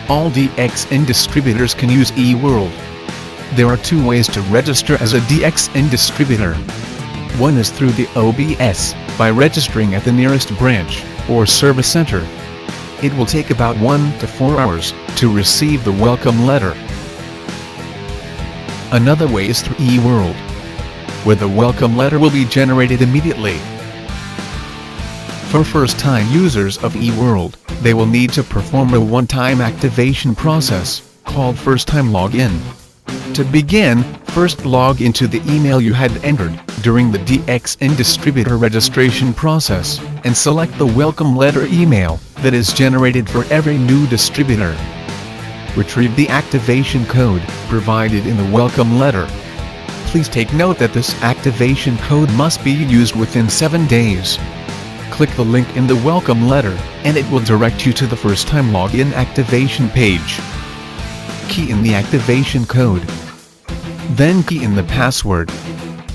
All DXN distributors can use eWorld. There are two ways to register as a DXN distributor. One is through the OBS, by registering at the nearest branch or service center. It will take about 1 to 4 hours to receive the welcome letter. Another way is through eWorld, where the welcome letter will be generated immediately. For first-time users of eWorld, they will need to perform a one-time activation process, called first-time login. To begin, first log into the email you had entered during the DXN distributor registration process, and select the welcome letter email that is generated for every new distributor. Retrieve the activation code provided in the welcome letter. Please take note that this activation code must be used within 7 days. Click the link in the welcome letter, and it will direct you to the first-time login activation page. Key in the activation code. Then key in the password.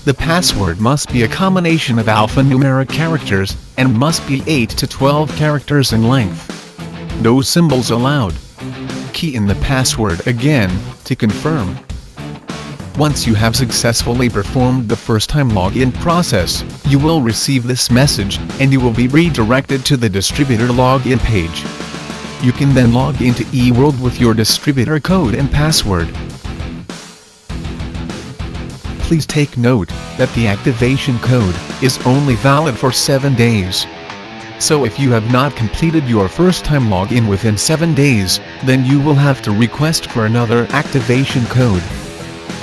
The password must be a combination of alphanumeric characters, and must be 8 to 12 characters in length. No symbols allowed. Key in the password again, to confirm. Once you have successfully performed the first-time login process, you will receive this message, and you will be redirected to the distributor login page. You can then log into eWorld with your distributor code and password. Please take note that the activation code is only valid for 7 days. So if you have not completed your first-time login within 7 days, then you will have to request for another activation code.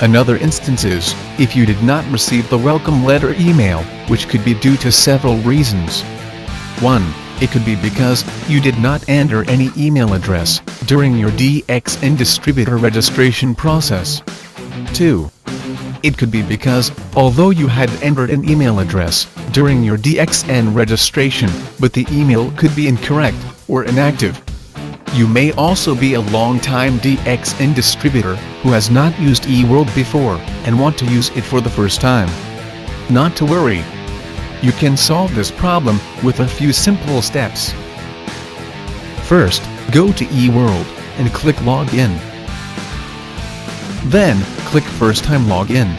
Another instance is, if you did not receive the welcome letter email, which could be due to several reasons. 1. It could be because you did not enter any email address during your DXN distributor registration process. 2. It could be because, although you had entered an email address during your DXN registration, but the email could be incorrect or inactive. You may also be a long-time DXN distributor who has not used eWorld before and want to use it for the first time. Not to worry. You can solve this problem with a few simple steps. First, go to eWorld and click Login. Then, click First Time Login.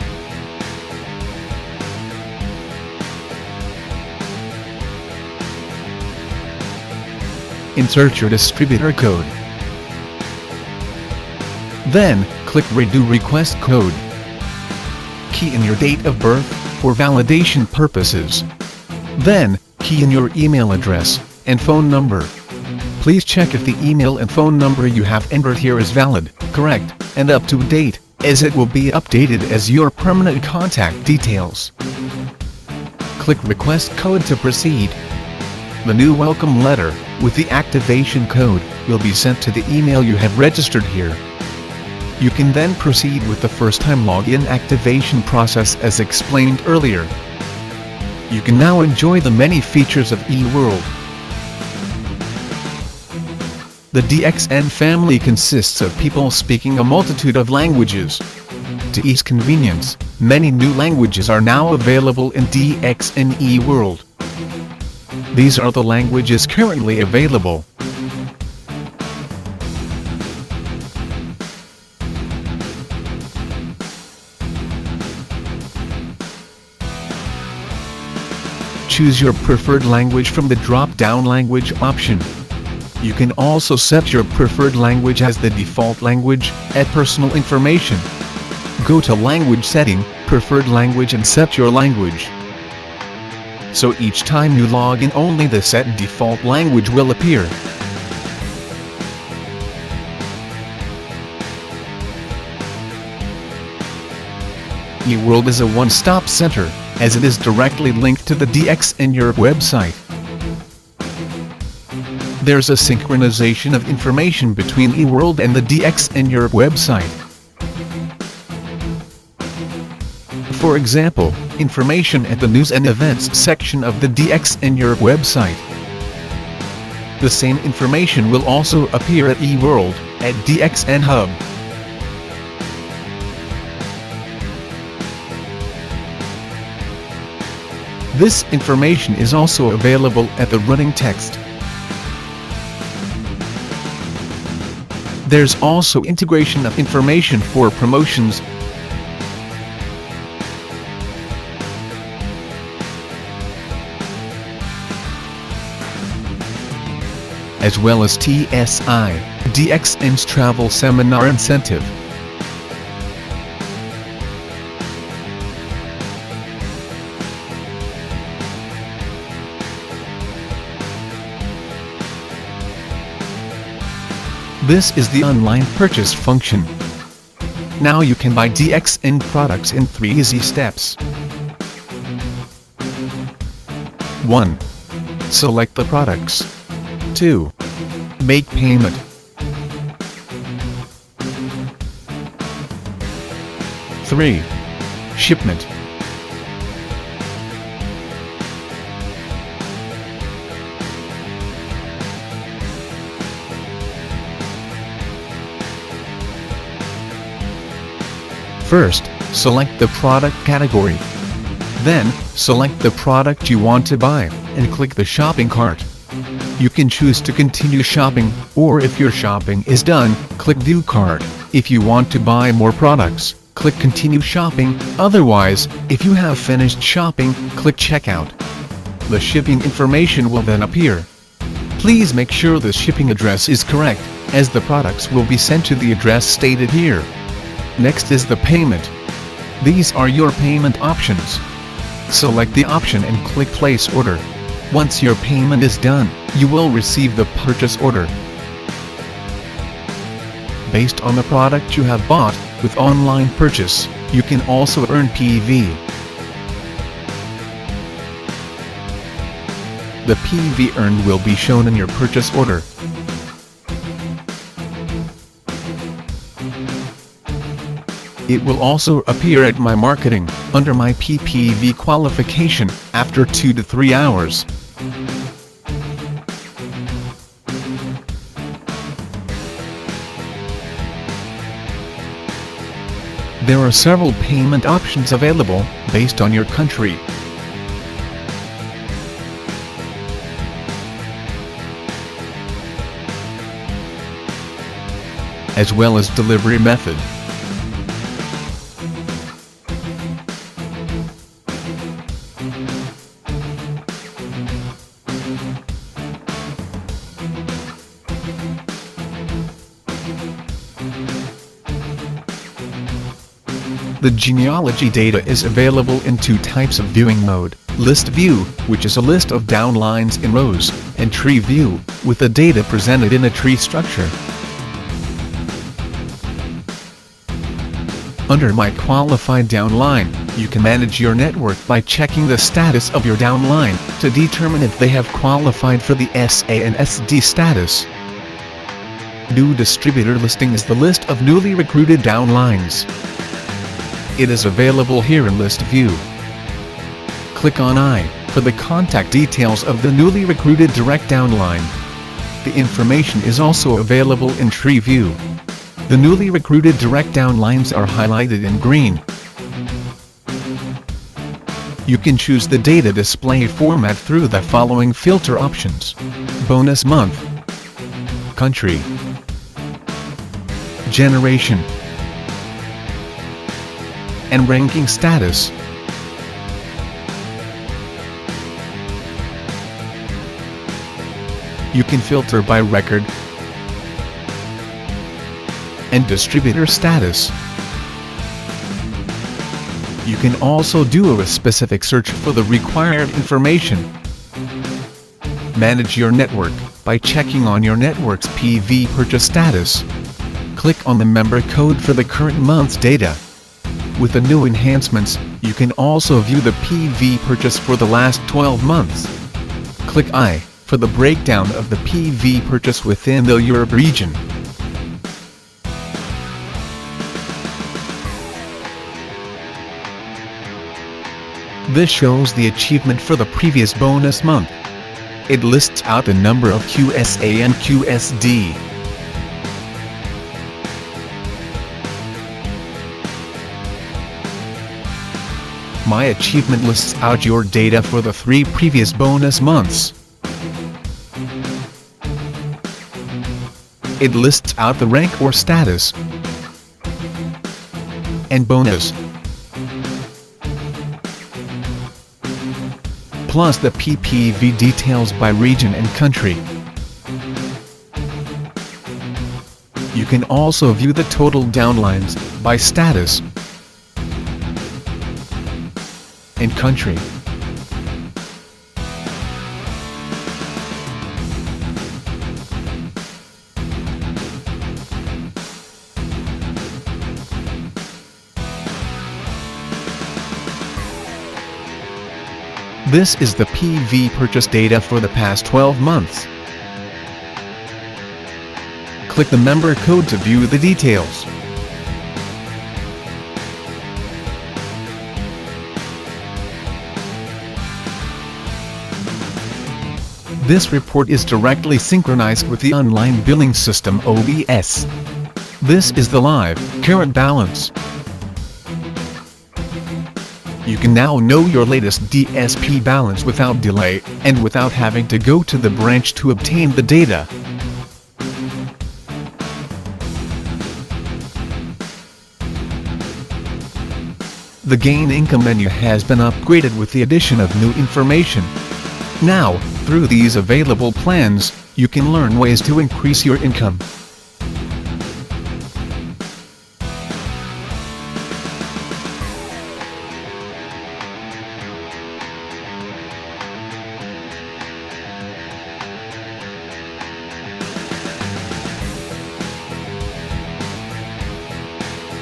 Insert your distributor code. Then, click Redo Request Code. Key in your date of birth for validation purposes. Then, key in your email address and phone number. Please check if the email and phone number you have entered here is valid, correct, and up to date, as it will be updated as your permanent contact details. Click Request Code to proceed. The new welcome letter with the activation code will be sent to the email you have registered here. You can then proceed with the first-time login activation process as explained earlier. You can now enjoy the many features of eWorld. The DXN family consists of people speaking a multitude of languages. To ease convenience, many new languages are now available in DXN eWorld. These are the languages currently available. Choose your preferred language from the drop-down language option. You can also set your preferred language as the default language, add personal information. Go to Language Setting, Preferred Language and set your language. So each time you log in, only the set default language will appear. eWorld is a one-stop center, as it is directly linked to the DXN Europe website. There's a synchronization of information between eWorld and the DXN Europe website. For example, information at the News and Events section of the DXN Europe website. The same information will also appear at eWorld, at DXN Hub. This information is also available at the running text. There's also integration of information for promotions, as well as TSI, DXN's travel seminar incentive. This is the online purchase function. Now you can buy DXN products in 3 easy steps. 1. Select the products. 2. Make payment. 3. Shipment. First, select the product category. Then, select the product you want to buy, and click the shopping cart. You can choose to continue shopping, or if your shopping is done, click View Cart. If you want to buy more products, click Continue Shopping. Otherwise, if you have finished shopping, click Checkout. The shipping information will then appear. Please make sure the shipping address is correct, as the products will be sent to the address stated here. Next is the payment. These are your payment options. Select the option and click Place Order. Once your payment is done, you will receive the purchase order. Based on the product you have bought, with online purchase, you can also earn PV. The PV earned will be shown in your purchase order. It will also appear at My Marketing, under My PPV qualification, after 2 to 3 hours. There are several payment options available, based on your country. As well as delivery method. The genealogy data is available in 2 types of viewing mode: List View, which is a list of downlines in rows, and Tree View, with the data presented in a tree structure. Under My Qualified Downline, you can manage your network by checking the status of your downline, to determine if they have qualified for the SA and SD status. New Distributor Listing is the list of newly recruited downlines. It is available here in List View. Click on I for the contact details of the newly recruited direct downline. The information is also available in Tree View. The newly recruited direct downlines are highlighted in green. You can choose the data display format through the following filter options: Bonus Month, Country, Generation, and Ranking Status. You can filter by record and distributor status. You can also do a specific search for the required information. Manage your network by checking on your network's PV purchase status. Click on the member code for the current month's data. With the new enhancements, you can also view the PV purchase for the last 12 months. Click I for the breakdown of the PV purchase within the Europe region. This shows the achievement for the previous bonus month. It lists out the number of QSA and QSD. My Achievement lists out your data for the 3 previous bonus months. It lists out the rank or status and bonus, plus the PPV details by region and country. You can also view the total downlines by status and country. This is the PV purchase data for the past 12 months. Click the member code to view the details. This report is directly synchronized with the online billing system OBS. This is the live, current balance. You can now know your latest DSP balance without delay, and without having to go to the branch to obtain the data. The Gain Income menu has been upgraded with the addition of new information. Now, through these available plans, you can learn ways to increase your income.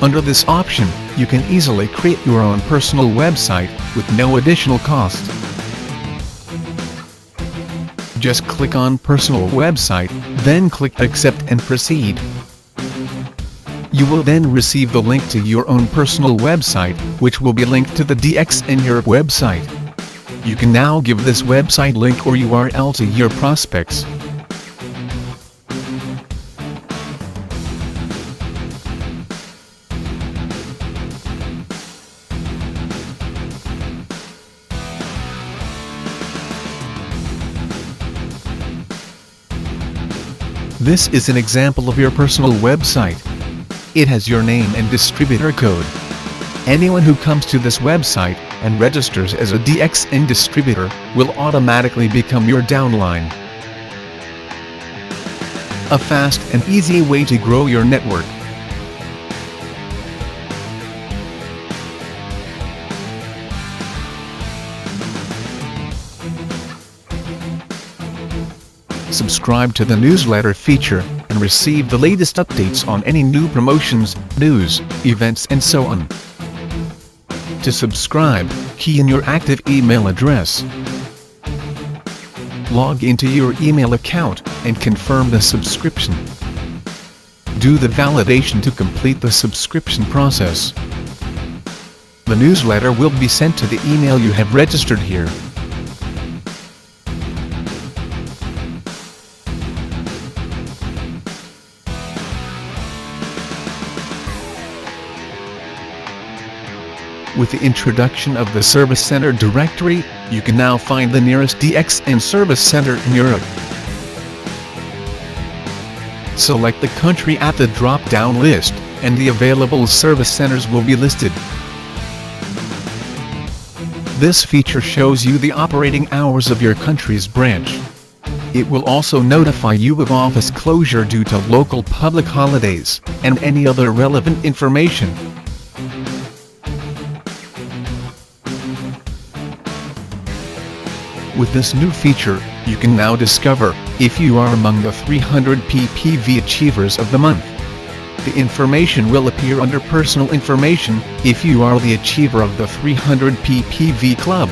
Under this option, you can easily create your own personal website with no additional cost. Just click on Personal Website, then click Accept and Proceed. You will then receive the link to your own personal website, which will be linked to the DX in your website. You can now give this website link or URL to your prospects. This is an example of your personal website. It has your name and distributor code. Anyone who comes to this website and registers as a DXN distributor will automatically become your downline. A fast and easy way to grow your network. Subscribe to the newsletter feature and receive the latest updates on any new promotions, news, events and so on. To subscribe, key in your active email address. Log into your email account and confirm the subscription. Do the validation to complete the subscription process. The newsletter will be sent to the email you have registered here. With the introduction of the Service Center directory, you can now find the nearest DXN Service Center in Europe. Select the country at the drop-down list, and the available service centers will be listed. This feature shows you the operating hours of your country's branch. It will also notify you of office closure due to local public holidays, and any other relevant information. With this new feature, you can now discover if you are among the 300 PPV Achievers of the month. The information will appear under Personal Information if you are the Achiever of the 300 PPV Club.